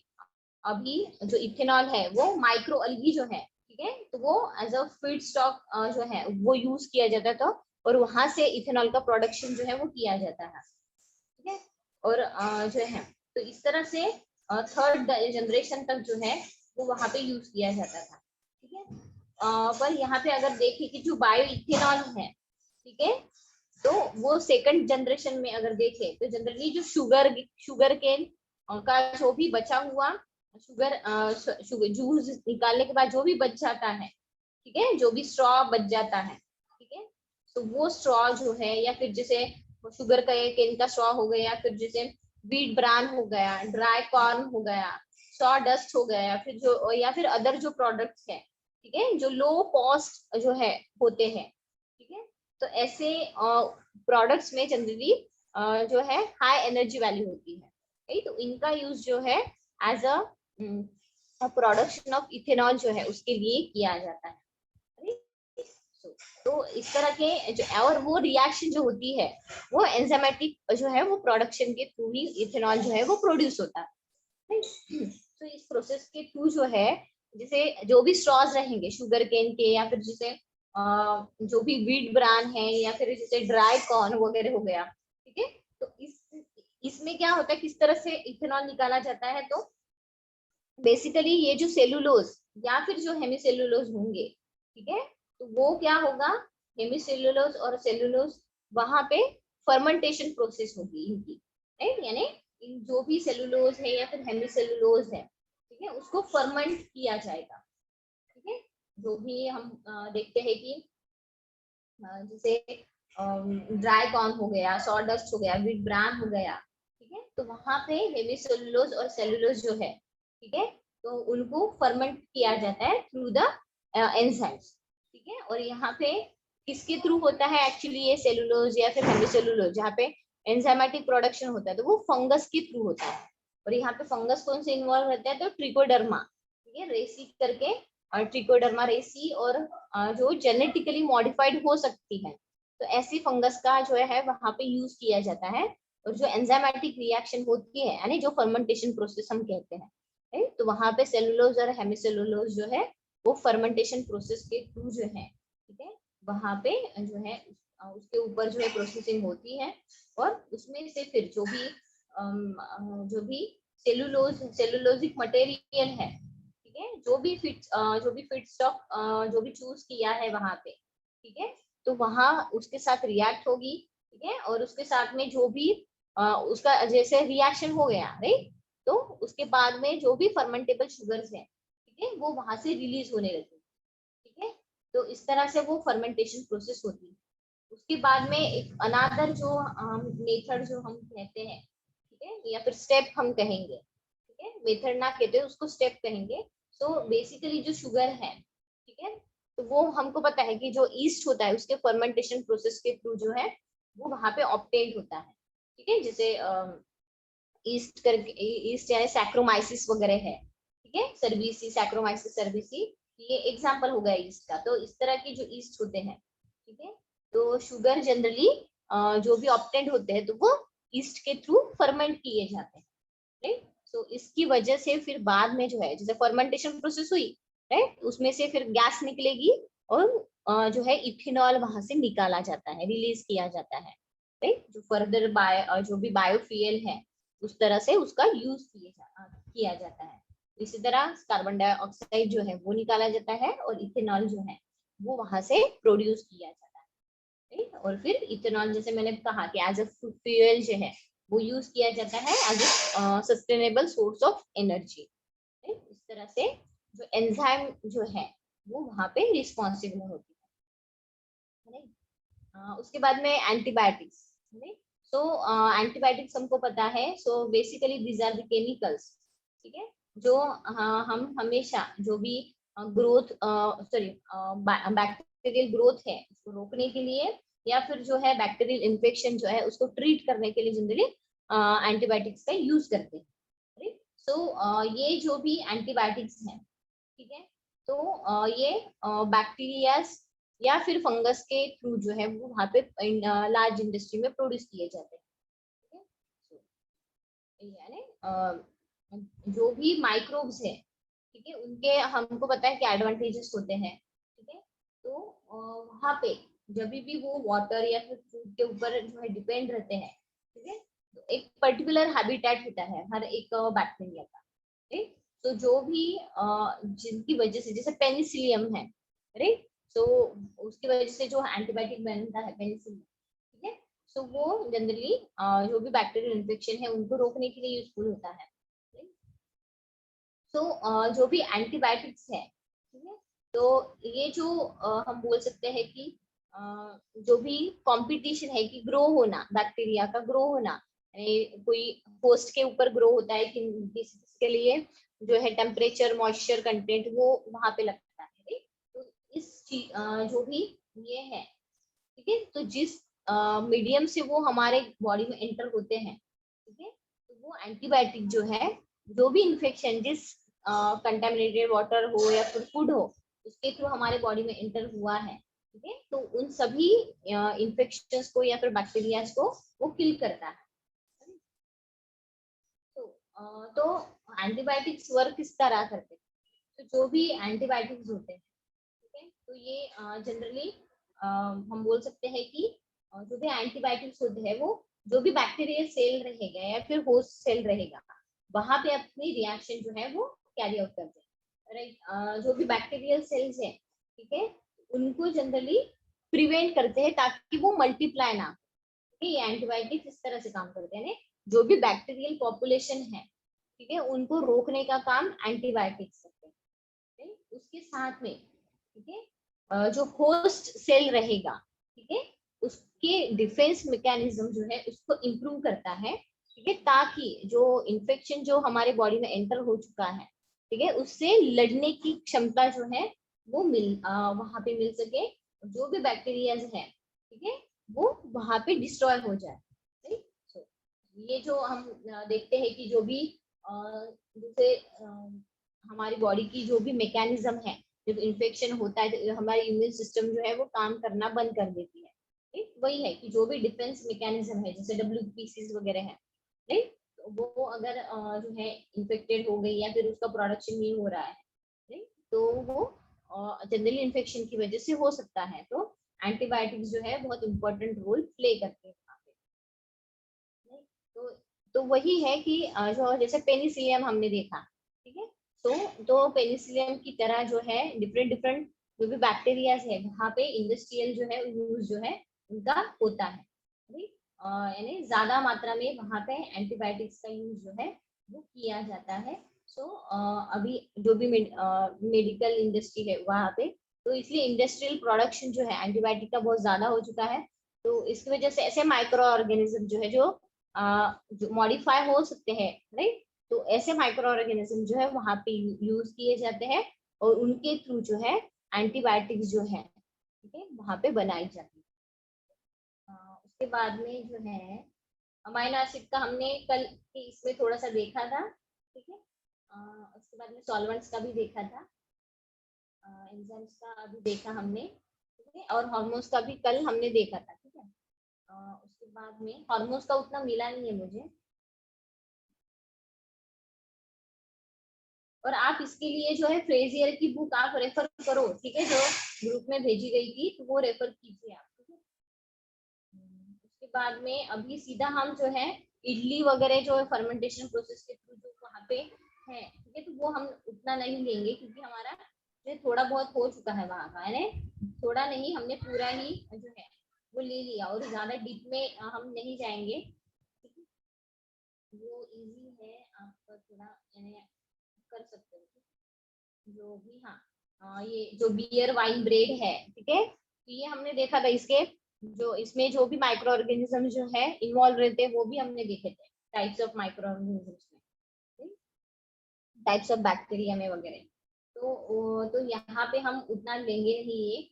अभी जो इथेनॉल है वो माइक्रो अल्गी जो है, ठीक है, तो वो एज अ फीड स्टॉक जो है वो यूज किया जाता था, और वहां से इथेनॉल का प्रोडक्शन जो है वो किया जाता है। ठीक है, और जो है तो इस तरह से थर्ड जनरेशन तक जो है वो वहां पे यूज किया जाता था। ठीक है, पर यहाँ पे अगर देखें कि जो बायो इथेनॉल है, ठीक है, तो वो सेकंड जनरेशन में अगर देखें तो जनरली जो शुगर केन का जो भी बचा हुआ शुगर जूस निकालने के बाद जो भी बच जाता है, ठीक है, जो भी स्ट्रॉ बच जाता है, ठीक है, तो वो स्ट्रॉ जो है, या फिर जैसे शुगर केन का स्ट्रॉ हो गया, फिर जैसे व्हीट ब्रान हो गया, ड्राई कॉर्न हो गया, सॉ डस्ट हो गया, फिर जो या फिर अदर जो प्रोडक्ट्स है, ठीक है, जो लो कॉस्ट जो है होते हैं, ठीक है। तो ऐसे प्रोडक्ट्स में जनरली जो है हाई एनर्जी वैल्यू होती है, right? तो इनका यूज जो है as a production of ethanol जो है उसके लिए किया जाता है, right? तो इस तरह के जो और वो रिएक्शन जो होती है वो एंजाइमेटिक जो है वो प्रोडक्शन के थ्रू ही इथेनॉल जो है वो प्रोड्यूस होता है, right? तो इस प्रोसेस के थ्रू जो है जैसे जो भी स्ट्रॉज रहेंगे शुगर केन के, या फिर जैसे जो भी व्हीट ब्रान है, या फिर जैसे ड्राई कॉर्न वगैरह हो गया, ठीक है। तो इसमें क्या होता है, किस तरह से इथेनॉल निकाला जाता है, तो बेसिकली ये जो सेलुलोज या फिर जो हेमिसेलुलोज होंगे, ठीक है, तो वो क्या होगा, हेमिसेलुलोज और सेलुलोज वहां पे फर्मेंटेशन प्रोसेस होगी इनकी, राइट, यानी इन जो भी सेलुलोज है या फिर हेमिसेलुलोज है, ठीक है, उसको फर्मेंट किया जाएगा, ठीक है। जो भी हम देखते हैं कि जैसे ड्राई कॉर्न हो गया, सॉडस्ट हो गया, व्हीट ब्रान हो गया, ठीक है, तो वहां पे हेमिसेलुलोज और सेलुलोज जो है, ठीक है, तो उनको फर्मेंट किया जाता है थ्रू द एंजाइम्स, ठीक है। और यहाँ पे किसके थ्रू होता है एक्चुअली ये सेलुलोज या फिर हेमिसेलुलोज, जहाँ पे एंजाइमेटिक प्रोडक्शन होता है तो वो फंगस के थ्रू होता है। और यहाँ पे फंगस कौन से इन्वॉल्व रहता है, तो ट्रिकोडर्मा, ठीक है, रेसी करके, और ट्रिकोडर्मा रेसी, और जो जेनेटिकली मॉडिफाइड हो सकती है, तो ऐसी फंगस का जो है वहां पे यूज किया जाता है। और जो एंजाइमेटिक रिएक्शन होती है यानी जो फर्मेंटेशन प्रोसेस हम कहते हैं, right? तो वहां पे सेलुलोज और हेमिसेलुलोज जो है वो फर्मेंटेशन प्रोसेस के थ्रू जो है, ठीक है, वहां पे जो है उसके ऊपर जो है प्रोसेसिंग होती है। और उसमें से फिर जो भी सेलुलोजिक मटेरियल है, ठीक है, जो भी फीड स्टॉक जो भी चूज किया है वहां पे, ठीक है, तो वहां उसके साथ रिएक्ट होगी, ठीक है, और उसके साथ में जो भी उसका जैसे रिएक्शन हो गया, राइट, तो उसके बाद में जो भी फर्मेंटेबल शुगर्स है, ठीक है, वो वहां से रिलीज होने लगे, ठीक है। तो इस तरह से वो फर्मेंटेशन प्रोसेस होती है। उसके बाद में एक अनादर जो मेथड जो हम कहते हैं, ठीक है, या फिर स्टेप हम कहेंगे, ठीक है, मेथड ना कहते उसको स्टेप कहेंगे। सो बेसिकली जो शुगर है, ठीक है, तो वो हमको पता है कि जो ईस्ट होता है उसके फर्मेंटेशन प्रोसेस के थ्रू जो है वो वहां पे ऑब्टेन होता है, ठीक है, जैसे ईस्ट करके, ईस्ट यानी सैक्रोमाइसिस वगैरह है, ठीक है, सर्विसी, सैक्रोमाइसिस सर्विसी, ये एग्जांपल हो गया ईस्ट का। तो इस तरह के जो ईस्ट होते हैं, ठीक है, तो शुगर जनरली जो भी ऑब्टेंड होते हैं तो वो ईस्ट के थ्रू फर्मेंट किए जाते हैं, राइट। सो इसकी वजह से फिर बाद में जो है जैसे फर्मेंटेशन प्रोसेस हुई, राइट, उसमें से फिर गैस निकलेगी, और जो है इथेनॉल वहां से निकाला जाता है, रिलीज किया जाता है, राइट, जो फर्दर जो भी बायोफ्यूल है उस तरह से उसका यूज किया जाता है। इसी तरह कार्बन डाइऑक्साइड जो है वो निकाला जाता है, और इथेनॉल जो है वो वहां से प्रोड्यूस किया जाता है, right? और फिर इथेनॉल जैसे मैंने कहा कि एज अ फ्यूल जो है वो यूज किया जाता है as a sustainable source of energy, इस तरह से जो एंजाइम जो है वो वहां पे रिस्पॉन्सिबल होती है, उसके बाद में एंटीबायोटिक्स, सो एंटीबायोटिक्स हमको पता है, so basically these are the chemicals, ठीक है, जो हम हमेशा जो भी ग्रोथ सॉरी बैक्टीरियल ग्रोथ है उसको रोकने के लिए, या फिर जो है बैक्टीरियल इन्फेक्शन जो है उसको ट्रीट करने के लिए जनरली एंटीबायोटिक्स का यूज करते हैं। सो ये जो भी एंटीबायोटिक्स हैं, ठीक है, तो ये बैक्टीरिया या फिर फंगस के थ्रू जो है वो वहाँ पे लार्ज इंडस्ट्री में प्रोड्यूस किए जाते हैं, ठीक है। यानी जो भी माइक्रोब्स है, ठीक है, उनके हमको पता है कि एडवांटेजेस होते हैं, ठीक है, तो वहाँ पे जब भी वो वाटर या फिर फूड के ऊपर जो है डिपेंड रहते हैं, ठीक है, तो एक पर्टिकुलर हैबिटेट होता है हर एक बैक्टीरिया का, ठीक। तो जो भी जिनकी वजह से जैसे पेनिसिलियम है, राइट, तो उसकी वजह से जो एंटीबायोटिक बनता है पेनिसिलियम, ठीक है, सो वो जनरली जो भी बैक्टीरियल इन्फेक्शन है उनको रोकने के लिए यूजफुल होता है। तो जो भी एंटीबायोटिक्स है, ठीक है, तो ये जो हम बोल सकते हैं कि जो भी कंपटीशन है कि ग्रो होना, बैक्टीरिया का ग्रो होना, यानी कोई होस्ट के ऊपर ग्रो होता है कि इसके लिए जो है टेम्परेचर मॉइस्चर कंटेंट वो वहां पे लगता है, right? तो जो भी ये है, ठीक है, तो जिस मीडियम से वो हमारे बॉडी में एंटर होते हैं, ठीक है, तो वो एंटीबायोटिक जो है, जो भी इन्फेक्शन जिस कंटेमिनेटेड वाटर हो या फिर फूड हो उसके थ्रू हमारे बॉडी में एंटर हुआ है, ठीक है, तो उन सभी इन्फेक्शंस को या फिर बैक्टीरियाज को वो किल करता है। तो एंटीबायोटिक्स वर्क किस तरह करते हैं? तो जो भी एंटीबायोटिक्स होते हैं, ठीक है, तो ये जनरली हम बोल सकते हैं कि जो भी एंटीबायोटिक्स होते हैं वो जो भी बैक्टीरियल सेल रहेगा या फिर होस्ट सेल रहेगा वहां पे अपनी रिएक्शन जो है वो कैरी आउट करते हैं, राइट। जो भी बैक्टीरियल सेल्स है, ठीक है, उनको जनरली प्रिवेंट करते हैं ताकि वो मल्टीप्लाई ना, ठीक है, ये एंटीबायोटिक्स इस तरह से काम करते हैं, जो भी बैक्टीरियल पॉपुलेशन है, ठीक है, उनको रोकने का काम एंटीबायोटिक्स करते हैं। उसके साथ में, ठीक है, जो होस्ट सेल रहेगा, ठीक है, उसके डिफेंस मैकेनिज्म जो है उसको इम्प्रूव करता है, ठीक है, ताकि जो इन्फेक्शन जो हमारे बॉडी में एंटर हो चुका है, ठीक है, उससे लड़ने की क्षमता जो है वो वहां पे मिल सके, जो भी बैक्टीरियाज है, ठीक है, वो वहां पे डिस्ट्रॉय हो जाए, right? So, ये जो हम देखते हैं कि जो भी जैसे हमारी बॉडी की जो भी मैकेनिज्म है, जब इन्फेक्शन होता है तो हमारी इम्यून सिस्टम जो है वो काम करना बंद कर देती है, ठीक, वही है कि जो भी डिफेंस मैकेनिज्म है जैसे WBCs वगैरह है, राइट, वो अगर जो है इन्फेक्टेड हो गई या फिर उसका प्रोडक्शन नहीं हो रहा है, राइट, तो वो जनरली इन्फेक्शन की वजह से हो सकता है, तो एंटीबायोटिक्स जो है बहुत इंपॉर्टेंट रोल प्ले करते हैं वहाँ पे, right? तो वही है कि जो जैसे पेनिसिलियम हमने देखा, ठीक है, तो पेनिसिलियम की तरह जो है डिफरेंट डिफरेंट जो भी बैक्टीरियाज है वहाँ पे इंडस्ट्रियल जो है यूज जो है उनका होता है, right? यानी ज्यादा मात्रा में वहाँ पे एंटीबायोटिक्स का यूज जो है वो किया जाता है। अभी जो भी मेडिकल इंडस्ट्री है वहाँ पे, तो इसलिए इंडस्ट्रियल प्रोडक्शन जो है एंटीबायोटिक का बहुत ज्यादा हो चुका है, तो इसकी वजह से ऐसे माइक्रो ऑर्गेनिज्म जो है जो मॉडिफाई हो सकते हैं, राइट, तो ऐसे माइक्रो ऑर्गेनिज्म जो है वहां पे यूज किए जाते हैं और उनके थ्रू जो है एंटीबायोटिक्स जो है, ठीक है, वहां पे बनाई जाती है। उसके बाद में जो है अमाइनो एसिड का हमने कल के इसमें थोड़ा सा देखा था, ठीक है, उसके बाद में सॉल्वेंट्स का भी देखा था, एंजाइम्स का अभी देखा हमने, ठीक है, और हार्मोन्स का भी कल हमने देखा था, ठीक है। उसके बाद में हार्मोन्स का उतना मिला नहीं है मुझे, और आप इसके लिए जो है फ्रेजियर की बुक आप रेफर करो, ठीक है, जो ग्रुप में भेजी गई थी तो वो रेफर कीजिए आप, ठीक है। उसके बाद में अभी सीधा हम जो है इडली वगैरह जो है फर्मेंटेशन प्रोसेस के थ्रू जो वहाँ पे है, ठीक है, तो वो हम उतना नहीं लेंगे क्योंकि हमारा जो थोड़ा बहुत हो चुका है वहाँ का, है थोड़ा नहीं, हमने पूरा ही जो है वो ले लिया और ज्यादा डीप में हम नहीं जाएंगे, ठीक है, वो इजी है, आप थोड़ा यानी कर सकते हो जो भी। हाँ, ये जो बियर वाइन ब्रेड है, ठीक है, तो ये हमने देखा था, इसके जो इसमें जो भी माइक्रो ऑर्गेनिज्म जो है इन्वॉल्व रहते हैं वो भी हमने देखे थे, टाइप्स ऑफ माइक्रो ऑर्गेनिजम्स में, टाइप्स ऑफ बैक्टीरिया में वगैरह, तो यहाँ पे हम उतना लेंगे नहीं ये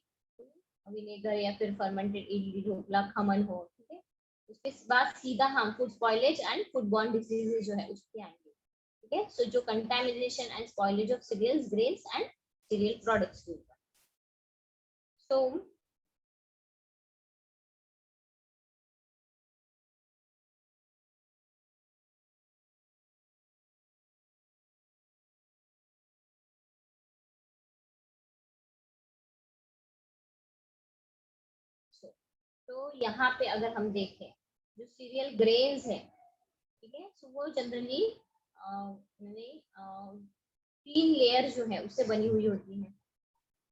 विनेगर या फिर फर्मेंटेड इडली ढोकला खमन हो, ठीक है, उसके बाद सीधा हम food spoilage and food borne diseases जो है उसके आएंगे, ठीक है, सो जो contamination and spoilage of cereals grains and cereal products के ऊपर। सो तो यहाँ पे अगर हम देखें जो सीरियल ग्रेन्स है, ठीक है, तो वो जनरली मैंने 3 लेयर जो है उससे बनी हुई होती है।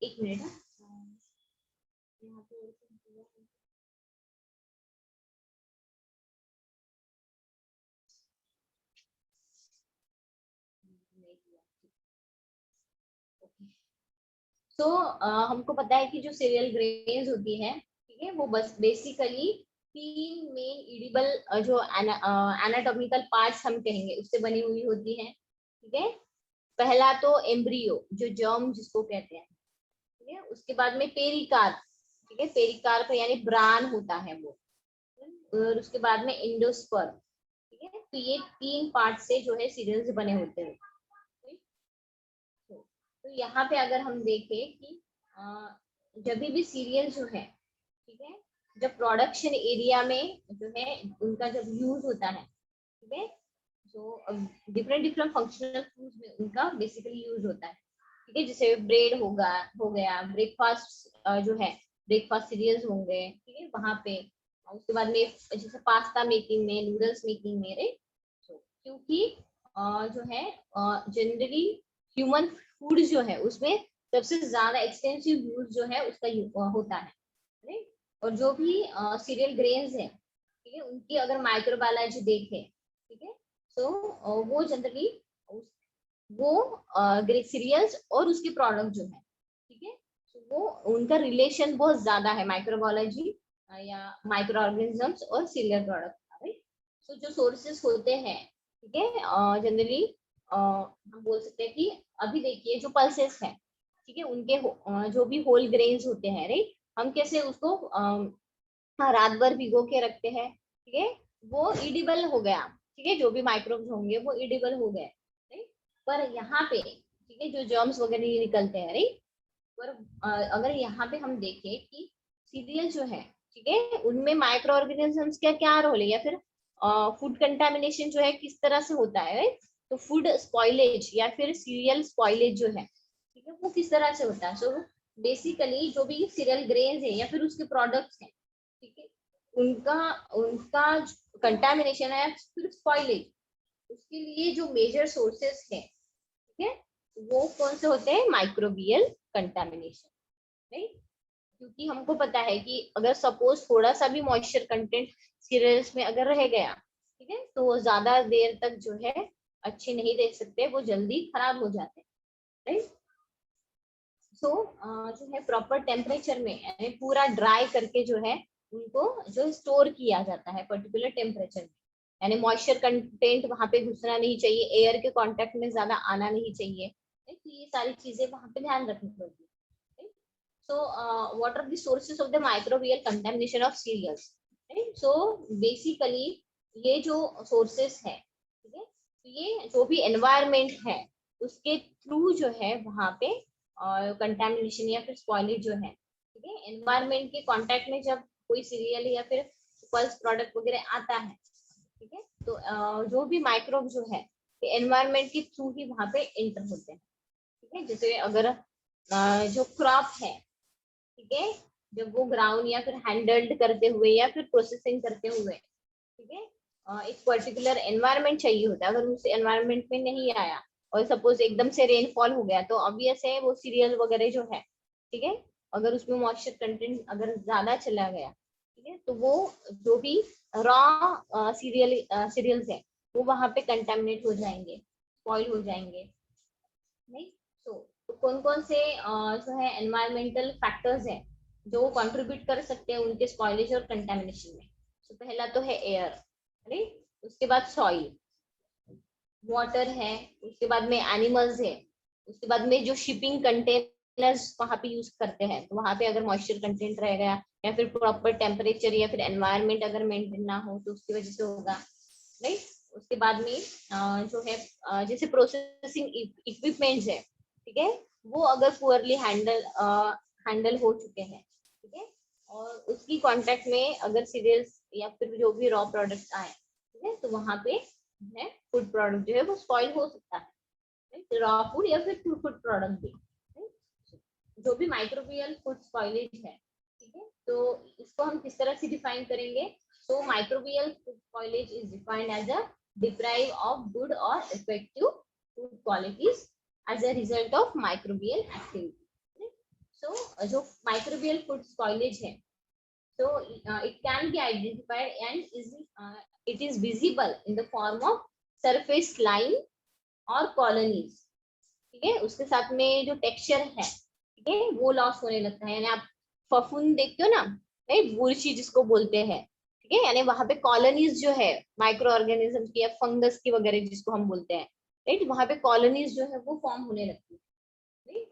एक मिनट, यहाँ पे तो हमको पता है कि जो सीरियल ग्रेन्स होती है, ठीक है, वो बस बेसिकली 3 मेन इडिबल जो एनाटॉमिकल पार्ट्स हम कहेंगे उससे बनी हुई होती है। ठीक है, पहला तो एम्ब्रियो जो जर्म जिसको कहते हैं। ठीक है, उसके बाद में पेरिकार्प। ठीक है, पेरिकार्प यानी ब्रान होता है वो। और उसके बाद में एंडोस्पर्म। ठीक है, तो ये 3 पार्ट से जो है सीरियल्स बने होते हैं। तो यहाँ पे अगर हम देखें कि जब भी सीरियल जो है, ठीक है, जब प्रोडक्शन एरिया में जो है उनका जब यूज होता है, ठीक है, जो डिफरेंट डिफरेंट फंक्शनल फूड्स में उनका बेसिकली यूज होता है। ठीक है, जैसे ब्रेड हो गया ब्रेकफास्ट जो है, ब्रेकफास्ट सीरियल्स होंगे। ठीक है, वहां पे उसके बाद में जैसे पास्ता मेकिंग में, नूडल्स मेकिंग में, राइट। क्योंकि जो है जनरली ह्यूमन फूड जो है उसमें सबसे ज्यादा एक्सटेंसिव यूज जो है उसका होता है, राइट। और जो भी सीरियल ग्रेन्स है, ठीक है, उनकी अगर माइक्रोबायोलॉजी देखें, ठीक है, तो वो जनरली वो सीरियल्स और उसके प्रोडक्ट जो है, ठीक है, तो वो उनका रिलेशन बहुत ज्यादा है माइक्रोबायोलॉजी या माइक्रो ऑर्गेनिजम्स और सीरियल प्रोडक्ट, राइट। तो जो सोर्सेस होते हैं, ठीक है, जनरली हम बोल सकते हैं कि अभी देखिए जो पल्सेस है, ठीक है, उनके जो भी होल ग्रेन्स होते हैं, राइट, हम कैसे उसको रात भर भिगो के रखते हैं, ठीक है, वो इडिबल हो गया। ठीक है, जो भी माइक्रोब्स होंगे वो इडिबल हो गए, राइट। पर यहाँ पे, ठीक है, जो जर्म्स वगैरह ये निकलते हैं, राइट। पर अगर यहाँ पे हम देखें कि सीरियल जो है, ठीक है, उनमें माइक्रो ऑर्गेनिजम्स का क्या रोल है, या फिर फूड कंटामिनेशन जो है किस तरह से होता है, राइट। तो फूड स्पॉइलेज या फिर सीरियल स्पॉइलेज जो है, ठीक है, वो किस तरह से होता है। सो बेसिकली जो भी सीरियल ग्रेन्स है या फिर उसके प्रोडक्ट्स हैं, ठीक है, उनका उनका कंटामिनेशन है फिर स्पॉइलेज, उसके लिए जो मेजर सोर्सेस है, ठीक है, वो कौन से होते हैं, माइक्रोबियल कंटामिनेशन, राइट। क्योंकि हमको पता है कि अगर सपोज थोड़ा सा भी मॉइस्चर कंटेंट सीरियल्स में अगर रह गया, ठीक है, तो वो ज्यादा देर तक जो है अच्छे नहीं देख सकते, वो जल्दी खराब हो जाते हैं, राइट। सो जो है प्रॉपर टेम्परेचर में यानी पूरा ड्राई करके जो है उनको जो स्टोर किया जाता है पर्टिकुलर टेम्परेचर में, यानी मॉइस्चर कंटेंट वहां पे घुसना नहीं चाहिए, एयर के कांटेक्ट में ज्यादा आना नहीं चाहिए, तो ये सारी चीजें वहां पे ध्यान रखनी पड़ती है। So, what are the sources of the microbial contamination of cereals? Right? So, basically, ये जो sources है, ठीक है, तो ये जो भी environment है उसके थ्रू जो है वहां पे कंटेमिनेशन या फिर स्पॉइलेज जो है, ठीक है, एनवायरमेंट के कांटेक्ट में जब कोई सीरियल या फिर पल्स प्रोडक्ट वगैरह आता है, ठीक है, तो जो भी माइक्रोब जो है एनवायरमेंट के थ्रू ही वहां पे एंटर होते हैं। ठीक है, जैसे अगर जो क्रॉप है, ठीक है, जब वो ग्राउंड या फिर हैंडल्ड करते हुए या फिर प्रोसेसिंग करते हुए, ठीक है, एक पर्टिकुलर एनवायरनमेंट चाहिए होता है, अगर उस एनवायरनमेंट में नहीं आया और सपोज एकदम से रेनफॉल हो गया, तो ऑब्वियस है वो सीरियल वगैरह जो है, ठीक है, अगर उसमें मॉइस्चर कंटेंट अगर ज्यादा चला गया, ठीक है, तो वो जो भी रॉ सीरियल्स है वो वहां पे कंटेमिनेट हो जाएंगे, स्पॉइल हो जाएंगे, नहीं। तो कौन कौन से जो है एनवायरमेंटल फैक्टर्स हैं जो कंट्रीब्यूट कर सकते हैं उनके स्पॉइलेज और कंटेमिनेशन में। तो पहला तो है एयर, राइट, उसके बाद सॉइल, वाटर है, उसके बाद में एनिमल्स है, उसके बाद में जो शिपिंग कंटेनर्स वहां पे यूज करते हैं, तो वहां पे अगर मॉइस्चर कंटेंट रह गया या फिर प्रॉपर टेम्परेचर या फिर एनवायरमेंट अगर मेंटेन ना हो तो उसकी वजह से होगा, राइट। उसके बाद में जो है जैसे प्रोसेसिंग इक्विपमेंट्स है, ठीक है, वो अगर पुअरली हैंडल हो चुके हैं, ठीक है, और उसकी कांटेक्ट में अगर सीरियल्स या फिर जो भी रॉ प्रोडक्ट्स आए, ठीक है, तो वहां पे है फूड प्रोडक्ट जो है वो स्पॉइल हो सकता है, रॉ फूड या फिर फूड प्रोडक्ट भी, right? जो भी माइक्रोबियल फूड स्पॉइलेज है, ठीक है, तो इसको हम किस तरह से डिफाइन करेंगे। So microbial food spoilage is defined as a deprive of good or effective food qualities as a result of microbial activity. So, जो microbial food spoilage है, so it can be identified and it is visible in the form of surface line और colonies. ठीक है, उसके साथ में जो texture है, ठीक है, वो लॉस होने लगता है, यानी आप फफूंद देखते हो ना, राइट, बुरशी जिसको बोलते हैं, ठीक है, यानी वहां पे कॉलोनीज जो है माइक्रो ऑर्गेनिज्म की या फंगस की वगैरह जिसको हम बोलते हैं, राइट, वहां पे कॉलोनीज जो है वो फॉर्म होने लगती है, राइट।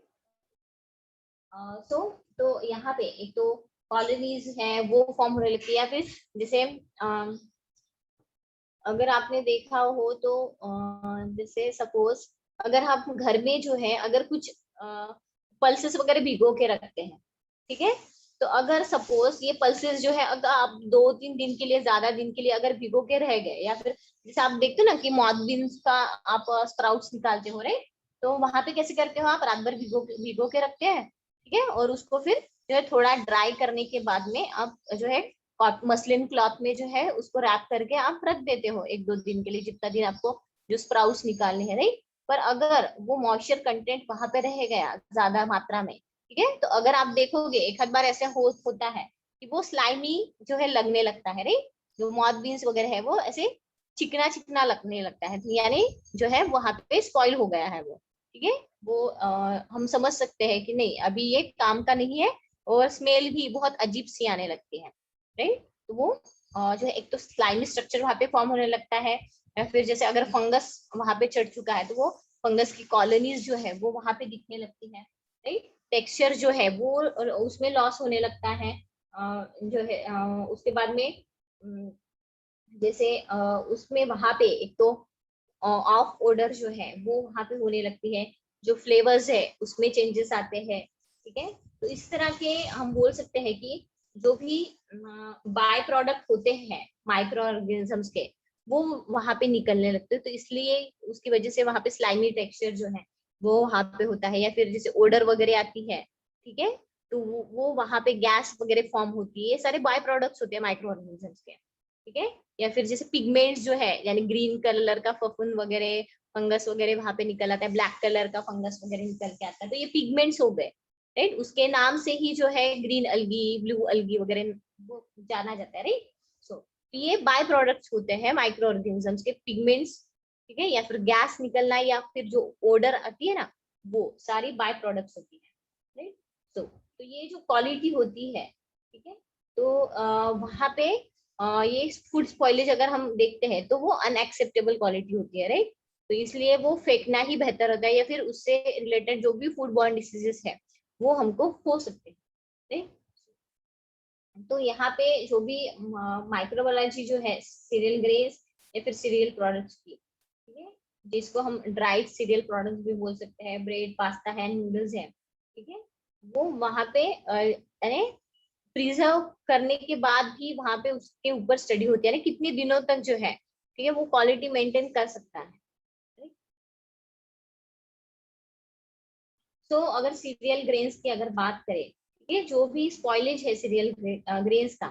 सो तो यहाँ पे एक तो कॉलोनीज है वो फॉर्म होने लगती है, या फिर जैसे अगर आपने देखा हो तो जैसे सपोज अगर हम घर में जो है अगर कुछ पल्सेस वगैरह भिगो के रखते हैं, ठीक है, तो अगर सपोज ये पल्सेस जो है अगर आप 2-3 दिन के लिए, ज्यादा दिन के लिए अगर भिगो के रह गए, या फिर जैसे आप देखते हो ना कि मॉथ बीन्स का आप स्प्राउट्स निकालते हो, रहे, तो वहां पे कैसे करते हो आप, रात भर भिगो के रखते हैं, ठीक है, और उसको फिर जो है थोड़ा ड्राई करने के बाद में आप जो है मसलिन क्लॉथ में जो है उसको रैप करके आप रख देते हो 1-2 दिन के लिए, जितना दिन आपको जो स्प्राउट्स निकालने हैं, राइट। पर अगर वो मॉइस्चर कंटेंट वहां पे रह गया ज्यादा मात्रा में, ठीक है, तो अगर आप देखोगे एक आध बार ऐसे होता है कि वो स्लाइमी जो है लगने लगता है, राइट, जो मॉथ बीन्स वगैरह है वो ऐसे चिकना चिकना लगने लगता है, यानी जो है वहां पे स्पॉइल हो गया है वो, ठीक है, वो हम समझ सकते हैं कि नहीं अभी ये काम का नहीं है, और स्मेल भी बहुत अजीब सी आने लगती है, राइट। तो वो जो है एक तो स्लाइमी स्ट्रक्चर वहां पे फॉर्म होने लगता है, या फिर जैसे अगर फंगस वहां पे चढ़ चुका है तो वो फंगस की कॉलोनीज जो है वो वहां पे दिखने लगती है, राइट। टेक्सचर जो है वो उसमें लॉस होने लगता है, जो है उसके बाद में जैसे उसमें वहां पे एक तो ऑफ ऑर्डर जो है वो वहां पे होने लगती है, जो फ्लेवर्स है उसमें चेंजेस आते हैं, ठीक है। तो इस तरह के हम बोल सकते हैं कि जो भी बाय प्रोडक्ट होते हैं माइक्रो ऑर्गेनिजम्स के, वो वहां पे निकलने लगते हैं, तो इसलिए उसकी वजह से वहां पे स्लाइमी टेक्सचर जो है वो वहां पे होता है, या फिर जैसे ओडर वगैरह आती है, ठीक है, तो वो वहां पे गैस वगैरह फॉर्म होती है, ये सारे बाय प्रोडक्ट्स होते हैं माइक्रो ऑर्गेनिजम्स के, ठीक है। या फिर जैसे पिगमेंट्स जो है यानी ग्रीन कलर का फफूंद वगैरह फंगस वगैरह वहां पे निकल आता है, ब्लैक कलर का फंगस वगैरह निकल के आता है, तो ये पिगमेंट्स हो गए, राइट, उसके नाम से ही जो है ग्रीन अलगी ब्लू अलगी वगैरह वो जाना जाता है, राइट। सो ये बाय प्रोडक्ट्स होते हैं माइक्रो ऑर्गेनिजम्स के, पिगमेंट्स, ठीक है, या फिर गैस निकलना, या फिर जो ओडर आती है ना, वो सारी बाय प्रोडक्ट्स होती है, राइट। तो ये जो क्वालिटी होती है, ठीक है, तो वहां पे ये फूड स्पॉइलेज अगर हम देखते हैं तो वो अनएक्सेप्टेबल क्वालिटी होती है, राइट। तो इसलिए वो फेंकना ही बेहतर होता है, या फिर उससे रिलेटेड जो भी फूड बॉर्न डिसीजेस है वो हमको हो सकते हैं, right? तो यहाँ पे जो भी माइक्रोबायोलॉजी जो है सीरियल ग्रेन्स या फिर सीरियल प्रोडक्ट्स की, ठीक है, जिसको हम ड्राइड सीरियल प्रोडक्ट्स भी बोल सकते हैं, ब्रेड पास्ता है नूडल्स है, ठीक है, वो वहां पे यानी प्रिजर्व करने के बाद भी वहां पे उसके ऊपर स्टडी होती है ना कितने दिनों तक जो है, ठीक है, वो क्वालिटी मेंटेन कर सकता है। तो अगर सीरियल ग्रेन्स की अगर बात करें, ठीक है, जो भी स्पॉइलेज है सीरियल ग्रेन्स का,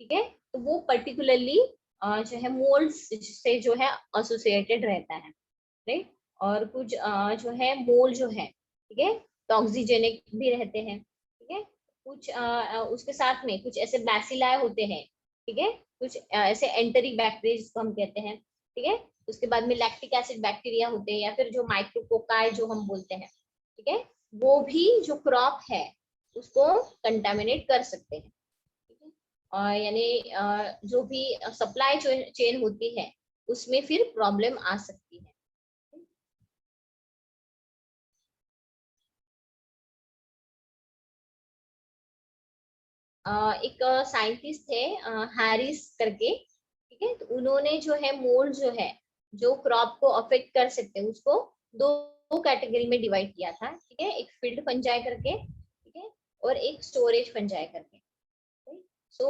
ठीक है, तो वो पर्टिकुलरली जो है मोल्ड से जो है एसोसिएटेड रहता है, राइट। और कुछ जो है मोल जो है, ठीक है, टॉक्सिजेनिक भी रहते हैं, ठीक है, कुछ उसके साथ में कुछ ऐसे बैसिलाई होते हैं, ठीक है, कुछ ऐसे एंटरिक बैक्टीरिया जिसको हम कहते हैं, ठीक है, उसके बाद में लैक्टिक एसिड बैक्टीरिया होते हैं, या फिर जो माइक्रोकोकाई जो हम बोलते हैं, ठीक है, वो भी जो क्रॉप है उसको कंटामिनेट कर सकते हैं, ठीक है, और यानी जो भी सप्लाई चेन होती है उसमें फिर प्रॉब्लम आ सकती है। एक साइंटिस्ट थे हैरिस करके, ठीक है, तो उन्होंने जो है मोल्ड जो है जो क्रॉप को अफेक्ट कर सकते हैं उसको दो कैटेगरी में डिवाइड किया था, ठीक है, एक फील्ड फंजाई करके, ठीक है, और एक स्टोरेज फंजाई करके, सो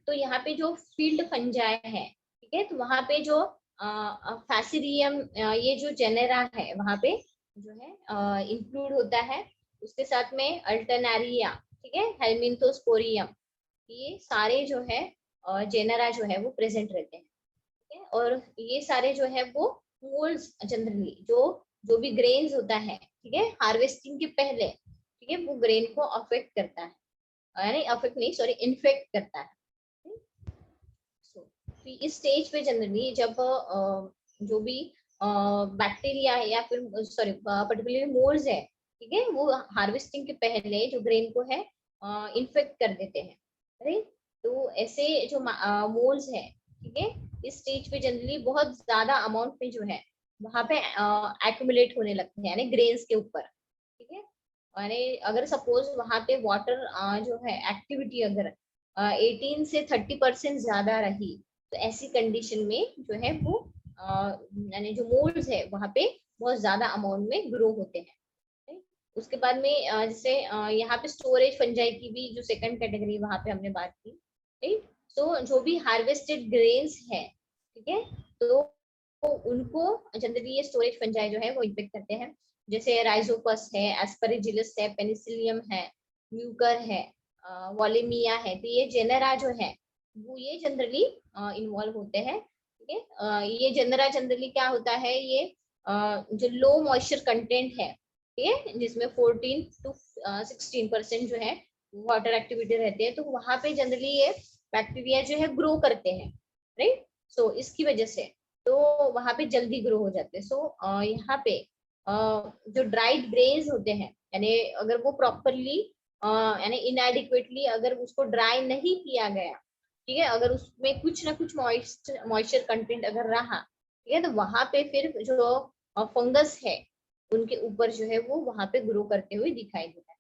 तो यहाँ पे जो फील्ड फंजाई है, ठीक है, तो वहां पे जो फैसिरियम ये जो जेनेरा है वहां पे जो है इंक्लूड होता है, उसके साथ में अल्टरनारिया, ठीक है, हेलमिंथोस्पोरियम, ये सारे जो है जेनेरा जो है वो प्रेजेंट रहते हैं, ठीक है, और ये सारे जो है वो मोल्ड्स जनरली जो भी ग्रेन्स होता है, ठीक है, हार्वेस्टिंग के पहले, ठीक है, वो ग्रेन को अफेक्ट करता है, यानी अफेक्ट नहीं सॉरी इन्फेक्ट करता है। तो इस स्टेज पे जनरली जब जो भी बैक्टीरिया है या फिर सॉरी पर्टिकुलरली मोल्ड्स है, ठीक है, वो हार्वेस्टिंग के पहले जो ग्रेन को है इन्फेक्ट कर देते हैं, राइट। तो ऐसे जो मोल्स है, ठीक है, इस स्टेज पे जनरली बहुत ज्यादा अमाउंट में जो है वहां पे एक्यूमुलेट होने लगते हैं, यानी ग्रेन्स के ऊपर, ठीक है। यानी अगर सपोज वहां पे वाटर जो है एक्टिविटी अगर 18 से 30% ज्यादा रही, तो ऐसी कंडीशन में जो है वो यानी जो मोल्स है वहां पे बहुत ज्यादा अमाउंट में ग्रो होते हैं। right? उसके बाद में जैसे यहाँ पे स्टोरेज फंजाई की भी जो सेकंड कैटेगरी वहां पे हमने बात की, राइट। तो जो भी हार्वेस्टेड ग्रेन्स है, ठीक है, तो उनको जनरली ये स्टोरेज फंजाई जो है वो इन्फेक्ट करते हैं। जैसे राइजोपस है, एस्परजिलस है, पेनिसिलियम है, म्यूकर है, वॉलेमिया है, तो ये जेनेरा जो है वो ये जनरली इन्वॉल्व होते हैं, ठीक है। ये जेनेरा जनरली क्या होता है, ये जो लो मॉइस्चर कंटेंट है, ठीक है, जिसमें 14 to 16% जो है वाटर एक्टिविटी रहती है, तो वहां पे जनरली ये बैक्टीरिया जो है ग्रो करते हैं, राइट। सो इसकी वजह से तो वहां पे जल्दी ग्रो हो जाते हैं। सो यहाँ पे जो ड्राइड ग्रेन्स होते हैं, यानी अगर वो प्रॉपरली यानी इनएडिक्वेटली अगर उसको ड्राई नहीं किया गया, ठीक है, अगर उसमें कुछ ना कुछ मॉइस्चर कंटेंट अगर रहा, ठीक है, तो वहां पे फिर जो फंगस है उनके ऊपर जो है वो वहां पे ग्रो करते हुए दिखाई देता है।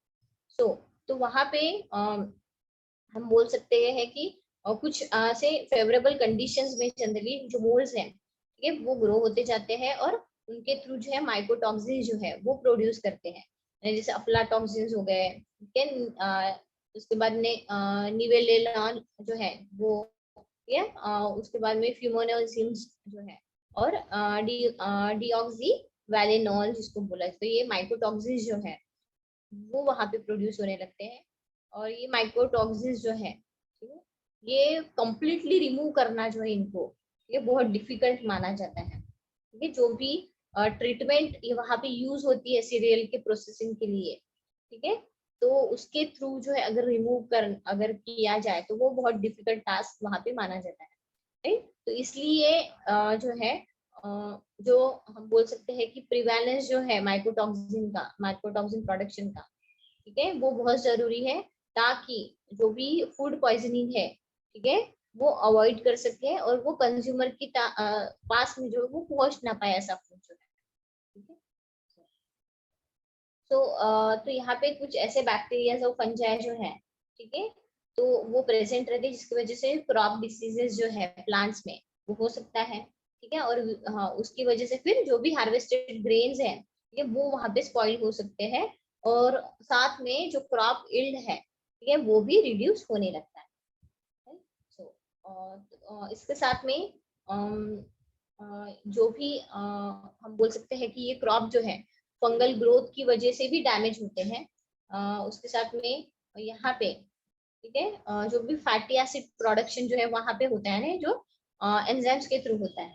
सो तो वहां पे हम बोल सकते हैं कि कुछ से फेवरेबल कंडीशंस में जनरली जो मोल्स हैं, ठीक है, वो ग्रो होते जाते हैं और उनके थ्रू जो है माइकोटॉक्सिन जो है वो प्रोड्यूस करते हैं, यानी जैसे अफ्लाटॉक्सिन हो गए, ठीक है। उसके बाद में निवेलेलॉन जो है वो, ठीक है, उसके बाद में फ्यूमोनोजिम्स जो है, और डीऑक्सी वैलेनॉल जिसको बोला, तो ये माइकोटॉक्सिन जो है वो वहां पे प्रोड्यूस होने लगते हैं। और ये माइक्रोटॉक्सिस जो है, ठीक है, ये कंप्लीटली रिमूव करना जो है इनको, ये बहुत डिफिकल्ट माना जाता है। ठीक है, जो भी ट्रीटमेंट ये वहां पे यूज होती है सीरियल के प्रोसेसिंग के लिए, ठीक है, तो उसके थ्रू जो है अगर रिमूव कर अगर किया जाए तो वो बहुत डिफिकल्ट टास्क वहां पे माना जाता है, राइट। तो इसलिए जो है जो हम बोल सकते हैं कि प्रिवेलेंस जो है माइक्रोटॉक्सिन प्रोडक्शन का, ठीक है, वो बहुत जरूरी है, ताकि जो भी फूड पॉइजनिंग है, ठीक है, वो अवॉइड कर सके और वो कंज्यूमर की पास में जो है वो पहुंच ना पाए ऐसा फूड जो है, ठीक है। तो यहाँ पे कुछ ऐसे बैक्टीरिया और फंजाई जो है, ठीक है, तो वो प्रेजेंट रहते हैं जिसकी वजह से क्रॉप डिसीजेस जो है प्लांट्स में वो हो सकता है, ठीक है। और हाँ, उसकी वजह से फिर जो भी हार्वेस्टेड ग्रेन्स है, ठीक है, वो वहां पे स्पॉइल हो सकते हैं, और साथ में जो क्रॉप इल्ड है, ठीक है, वो भी रिड्यूस होने लगता है। सो इसके साथ में जो भी हम बोल सकते हैं कि ये क्रॉप जो है फंगल ग्रोथ की वजह से भी डैमेज होते हैं। उसके साथ में यहाँ पे, ठीक है, जो भी फैटी एसिड प्रोडक्शन जो है वहां पे होता है ना, जो एंजाइम्स के थ्रू होता है,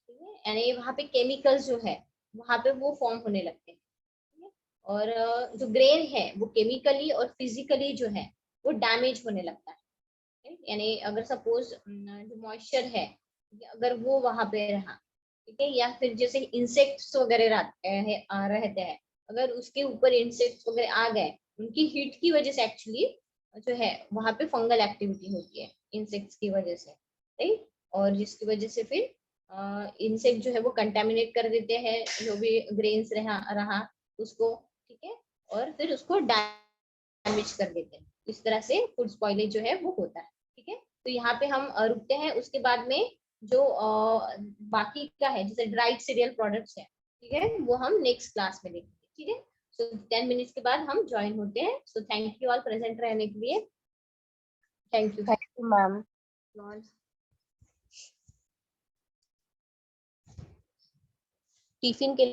ठीक है, यानी वहां पे केमिकल्स जो है वहां पे वो फॉर्म होने लगते हैं, ठीक है? और जो ग्रेन है वो केमिकली और फिजिकली जो है वो डैमेज होने लगता है, right? यानी अगर सपोज जो मॉइस्चर है, अगर वो वहां पे रहा, ठीक है, या फिर जैसे इंसेक्ट्स वगैरह रहते हैं, अगर उसके ऊपर इंसेक्ट्स वगैरह आ गए, उनकी हीट की वजह से एक्चुअली जो है वहां पे फंगल एक्टिविटी होती है इंसेक्ट्स की वजह से, राइट। और जिसकी वजह से फिर इंसेक्ट जो है वो कंटेमिनेट कर देते हैं जो भी ग्रेन्स रहा उसको, ठीक है, और फिर उसको डैमेज कर देते हैं। इस तरह से फूड स्पॉइलेज जो है वो होता है, ठीक है। तो यहाँ पे हम रुकते हैं, उसके बाद में जो बाकी का है जैसे ड्राइड सीरियल प्रोडक्ट्स है, ठीक है, वो हम नेक्स्ट क्लास में देखेंगे, ठीक है। सो 10 मिनट्स के बाद हम ज्वाइन होते हैं। So thank you all present रहने के लिए, thank you. Thank you ma'am. Tiffin के